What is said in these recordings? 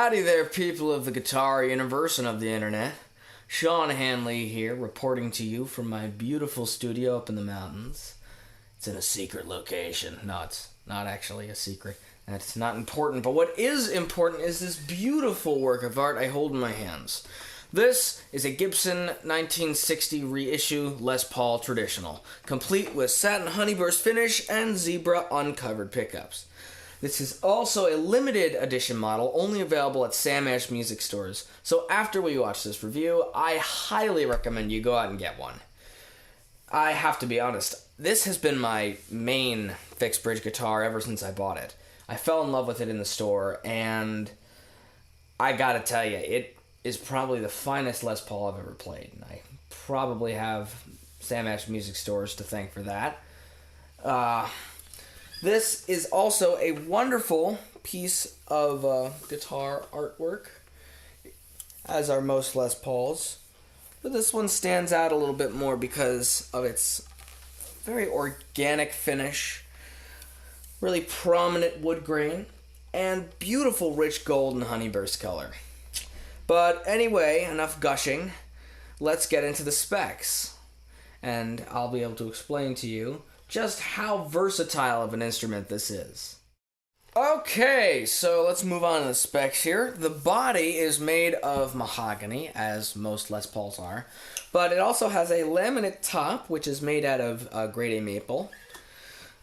Howdy there, people of the guitar universe and of the internet. Sean Hanley here, reporting to you from my beautiful studio up in the mountains. It's in a secret location. No, it's not actually a secret. That's not important, but what is important is this beautiful work of art I hold in my hands. This is a Gibson 1960 reissue Les Paul Traditional, complete with satin honeyburst finish and zebra uncovered pickups. This is also a limited edition model, only available at Sam Ash music stores. So after we watch this review, I highly recommend you go out and get one. I have to be honest, this has been my main fixed bridge guitar ever since I bought it. I fell in love with it in the store, and I gotta tell you, it is probably the finest Les Paul I've ever played. And I probably have Sam Ash music stores to thank for that. This is also a wonderful piece of guitar artwork, as are most Les Pauls. But this one stands out a little bit more because of its very organic finish, really prominent wood grain, and beautiful rich gold and honeyburst color. But anyway, enough gushing. Let's get into the specs. And I'll be able to explain to you just how versatile of an instrument this is. Okay, so let's move on to the specs here. The body is made of mahogany, as most Les Pauls are, but it also has a laminate top, which is made out of grade A maple.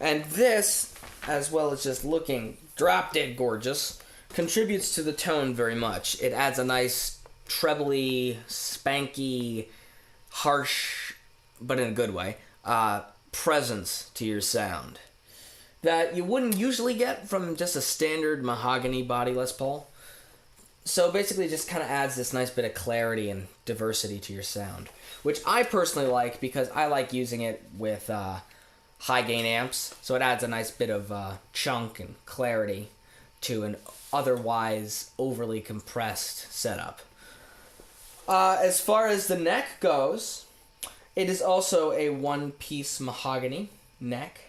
And this, as well as just looking drop-dead gorgeous, contributes to the tone very much. It adds a nice trebly, spanky, harsh, but in a good way, presence to your sound that you wouldn't usually get from just a standard mahogany body Les Paul. So basically it just kind of adds this nice bit of clarity and diversity to your sound, which I personally like because I like using it with high gain amps, so it adds a nice bit of chunk and clarity to an otherwise overly compressed setup. As far as the neck goes, it is also a one-piece mahogany neck,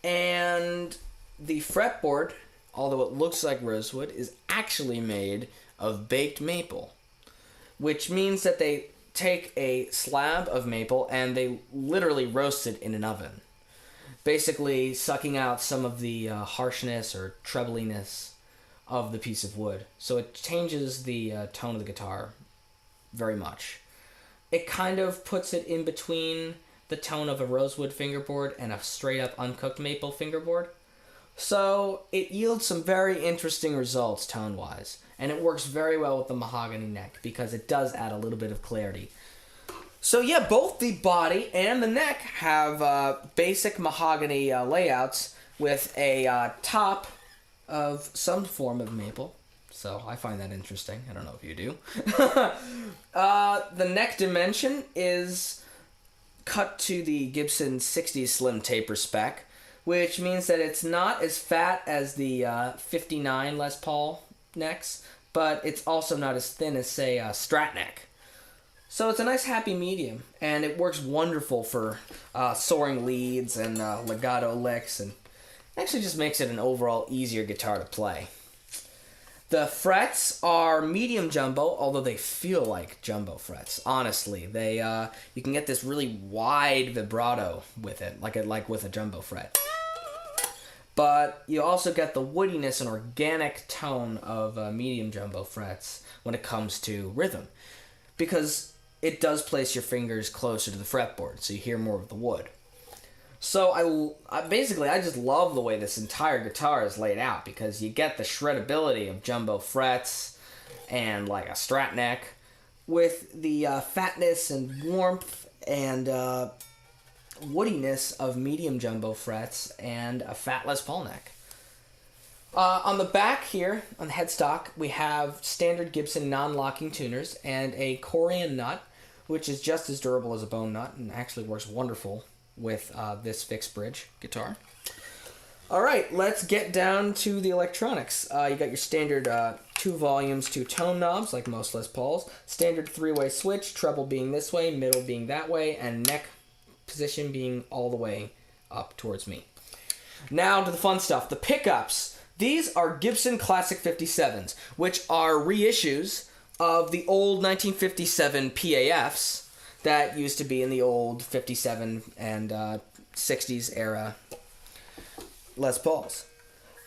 and the fretboard, although it looks like rosewood, is actually made of baked maple, which means that they take a slab of maple and they literally roast it in an oven, basically sucking out some of the harshness or trebliness of the piece of wood. So it changes the tone of the guitar very much. It kind of puts it in between the tone of a rosewood fingerboard and a straight-up uncooked maple fingerboard. So it yields some very interesting results tone-wise, and it works very well with the mahogany neck because it does add a little bit of clarity. So yeah, both the body and the neck have basic mahogany layouts with a top of some form of maple. So I find that interesting. I don't know if you do. The neck dimension is cut to the Gibson 60 Slim Taper spec, which means that it's not as fat as the 59 Les Paul necks, but it's also not as thin as, say, a Strat neck. So it's a nice happy medium, and it works wonderful for soaring leads and legato licks, and actually just makes it an overall easier guitar to play. The frets are medium jumbo, although they feel like jumbo frets. Honestly, they you can get this really wide vibrato with it, like with a jumbo fret. But you also get the woodiness and organic tone of medium jumbo frets when it comes to rhythm, because it does place your fingers closer to the fretboard, so you hear more of the wood. So I just love the way this entire guitar is laid out, because you get the shreddability of jumbo frets and like a Strat neck with the fatness and warmth and woodiness of medium jumbo frets and a fat Les Paul neck. On the back here, on the headstock, we have standard Gibson non-locking tuners and a Corian nut, which is just as durable as a bone nut and actually works wonderful with this fixed bridge guitar. Alright, let's get down to the electronics. You got your standard 2 volumes, 2 tone knobs, like most Les Pauls, standard 3-way switch, treble being this way, middle being that way, and neck position being all the way up towards me. Now to the fun stuff, the pickups. These are Gibson Classic 57s, which are reissues of the old 1957 PAFs that used to be in the old 57 and 60s era Les Pauls.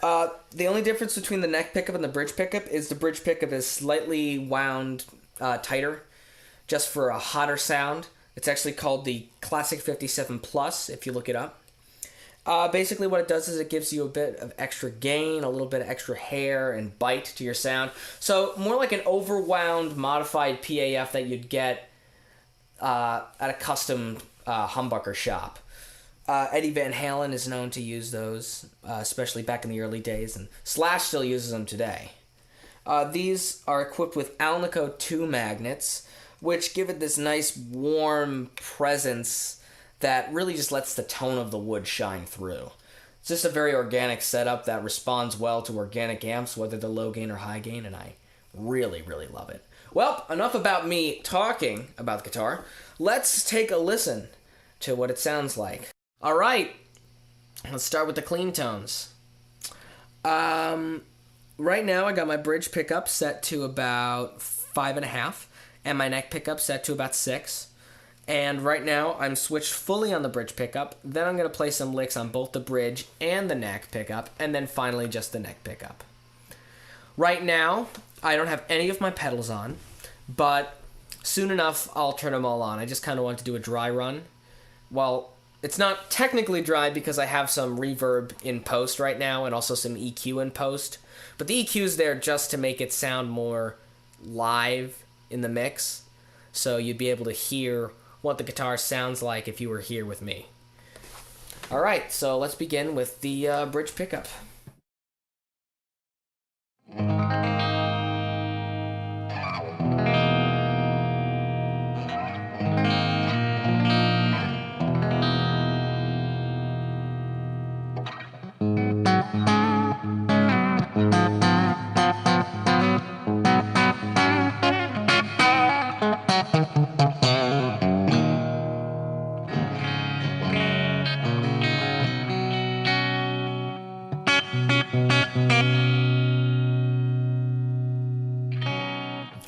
The only difference between the neck pickup and the bridge pickup is the bridge pickup is slightly wound tighter, just for a hotter sound. It's actually called the Classic 57 Plus, if you look it up. Basically what it does is it gives you a bit of extra gain, a little bit of extra hair and bite to your sound. So more like an overwound, modified PAF that you'd get at a custom humbucker shop. Eddie Van Halen is known to use those, especially back in the early days, and Slash still uses them today. These are equipped with Alnico 2 magnets, which give it this nice warm presence that really just lets the tone of the wood shine through. It's just a very organic setup that responds well to organic amps, whether they're low gain or high gain, and I really, really love it. Well, enough about me talking about the guitar. Let's take a listen to what it sounds like. All right, let's start with the clean tones. Right now I got my bridge pickup set to about 5.5, and my neck pickup set to about 6. And right now, I'm switched fully on the bridge pickup. Then I'm going to play some licks on both the bridge and the neck pickup, and then finally just the neck pickup. Right now, I don't have any of my pedals on, but soon enough, I'll turn them all on. I just kind of want to do a dry run. Well, it's not technically dry because I have some reverb in post right now and also some EQ in post. But the EQ is there just to make it sound more live in the mix, so you'd be able to hear what the guitar sounds like if you were here with me. Alright, so let's begin with the bridge pickup.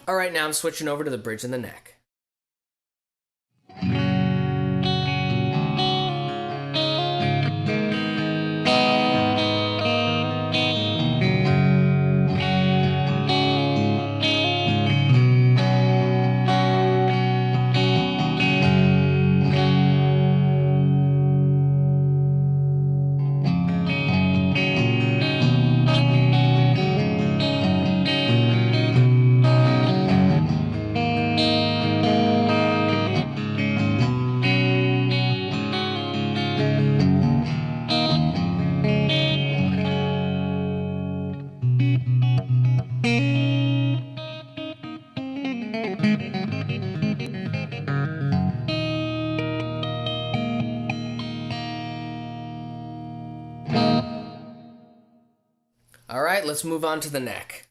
Alright, now I'm switching over to the bridge and the neck. Alright, let's move on to the neck.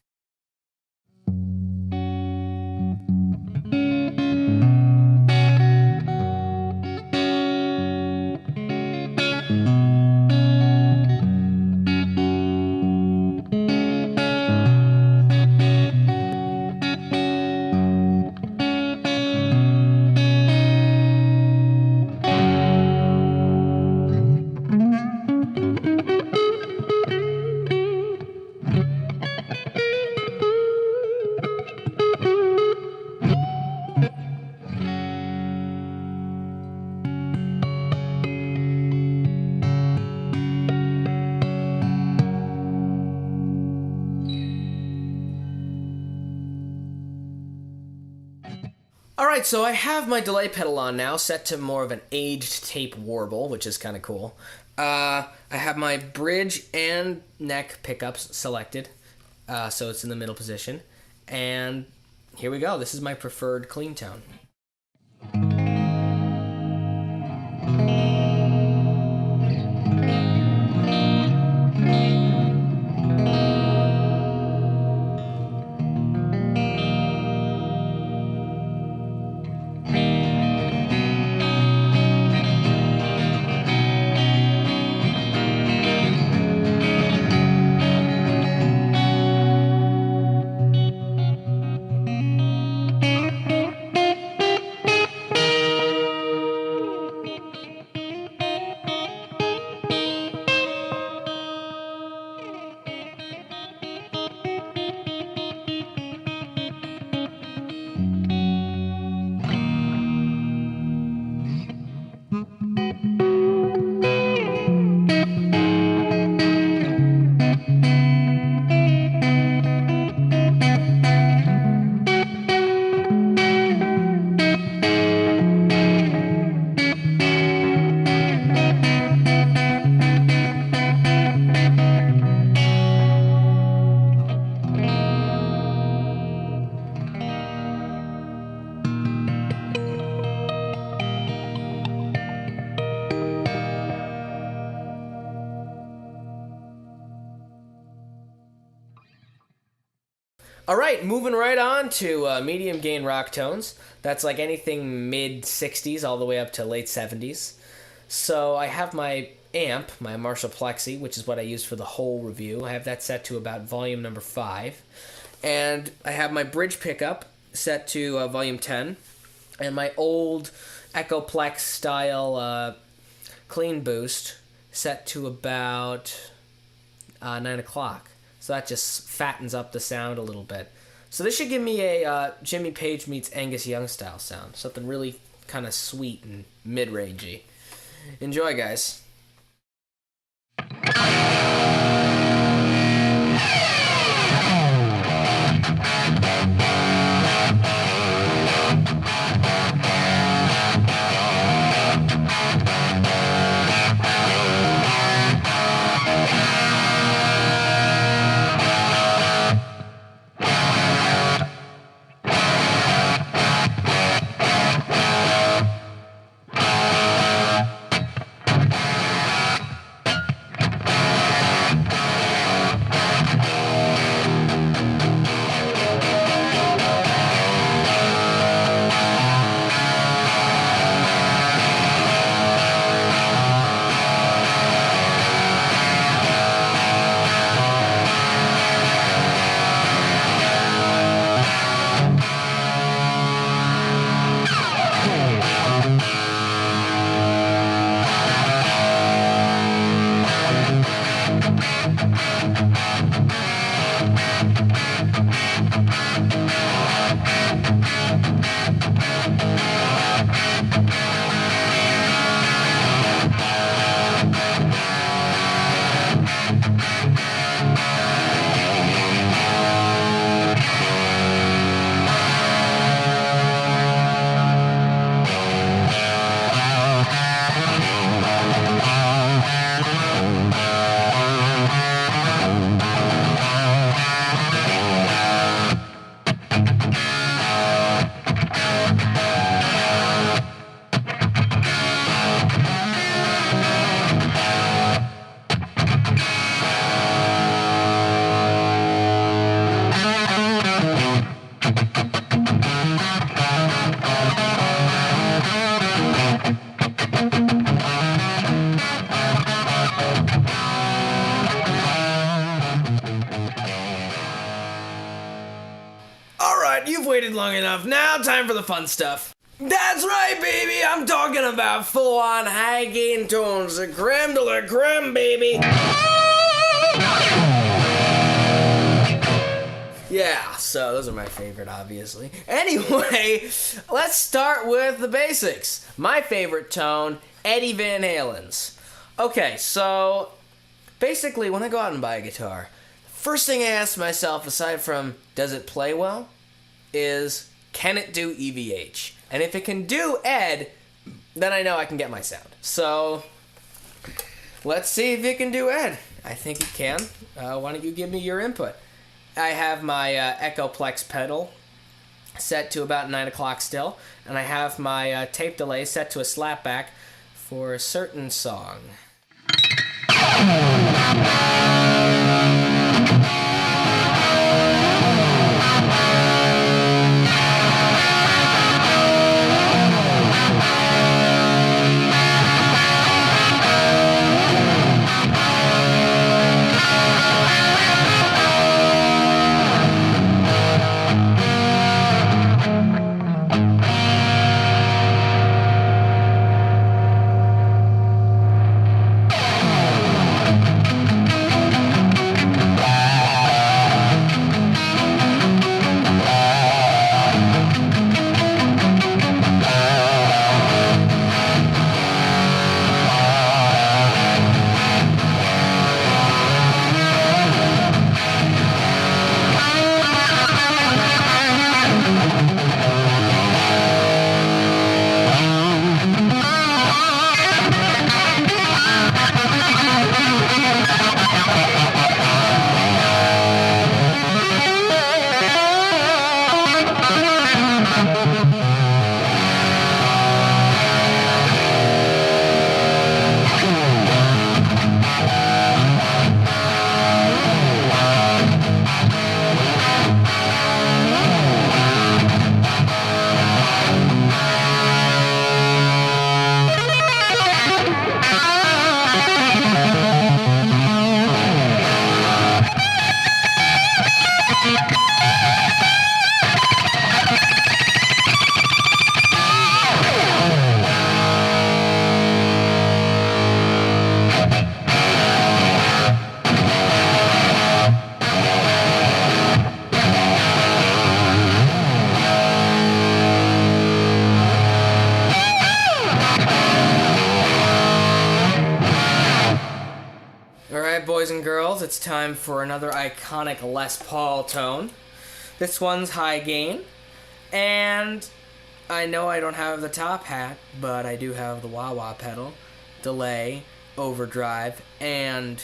Alright, so I have my delay pedal on now, set to more of an aged tape warble, which is kind of cool. I have my bridge and neck pickups selected, so it's in the middle position. And here we go, this is my preferred clean tone. All right, moving right on to medium gain rock tones. That's like anything mid 60s all the way up to late 70s. So I have my amp, my Marshall Plexi, which is what I use for the whole review. I have that set to about volume number 5. And I have my bridge pickup set to volume 10. And my old Echoplex style clean boost set to about 9 o'clock. So that just fattens up the sound a little bit. So this should give me a Jimmy Page meets Angus Young style sound. Something really kind of sweet and mid-rangey. Enjoy, guys. You've waited long enough. Now time for the fun stuff. That's right, baby. I'm talking about full-on high gain tones. The creme de la creme, baby. Yeah, so those are my favorite, obviously. Anyway, let's start with the basics. My favorite tone, Eddie Van Halen's. Okay, so basically when I go out and buy a guitar, first thing I ask myself, aside from does it play well, is can it do EVH? And if it can do Ed, then I know I can get my sound. So let's see if it can do Ed. I think it can. Why don't you give me your input? I have my Echoplex pedal set to about 9 o'clock still, and I have my tape delay set to a slapback for a certain song. time for another iconic Les Paul tone. This one's high gain, and I know I don't have the top hat, but I do have the wah-wah pedal, delay, overdrive, and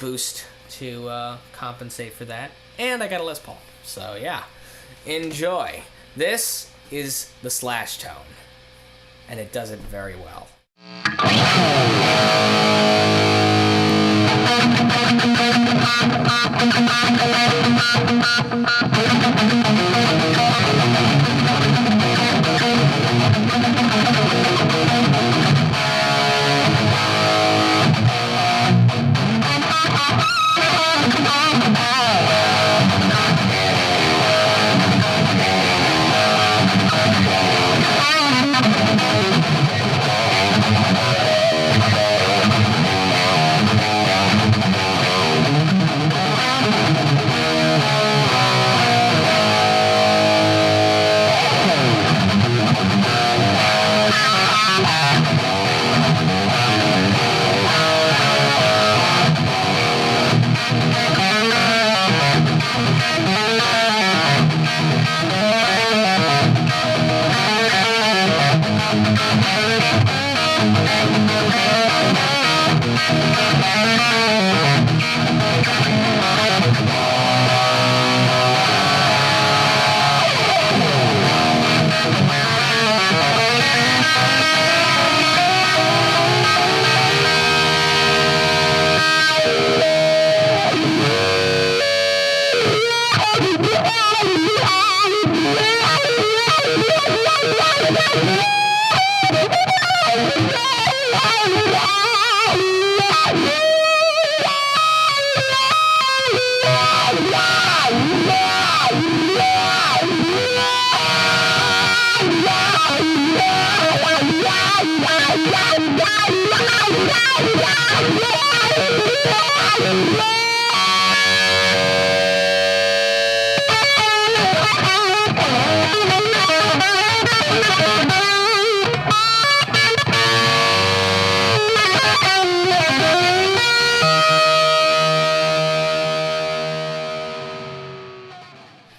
boost to compensate for that. And I got a Les Paul. So yeah, enjoy. This is the slash tone, and it does it very well.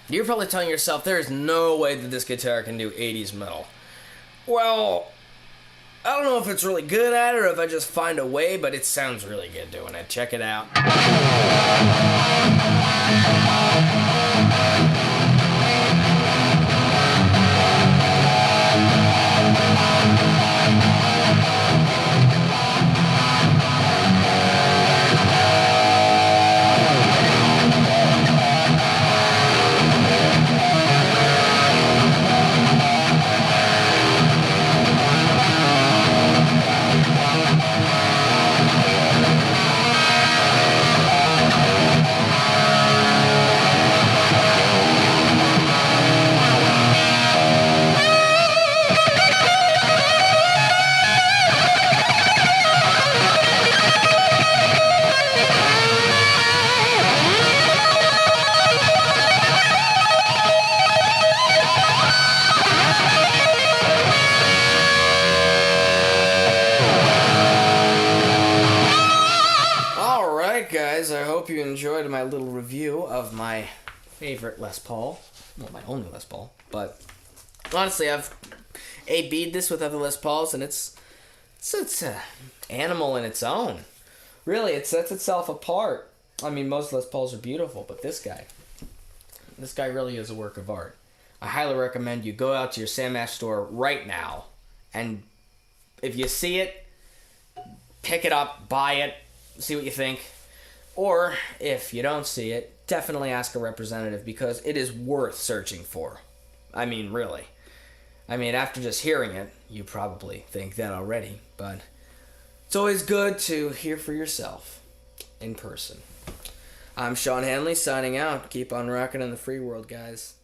You're probably telling yourself, there is no way that this guitar can do 80s metal. Well, I don't know if it's really good at it or if I just find a way, but it sounds really good doing it. Check it out. Guys, I hope you enjoyed my little review of my favorite Les Paul. Well, my only Les Paul. But honestly, I've A-B'd this with other Les Pauls, and it's an animal in its own. Really, it sets itself apart. I mean, most Les Pauls are beautiful, but this guy really is a work of art. I highly recommend you go out to your Sam Ash store right now, and if you see it, pick it up, buy it, see what you think. Or, if you don't see it, definitely ask a representative because it is worth searching for. I mean, really. I mean, after just hearing it, you probably think that already, but it's always good to hear for yourself in person. I'm Sean Hanley signing out. Keep on rocking in the free world, guys.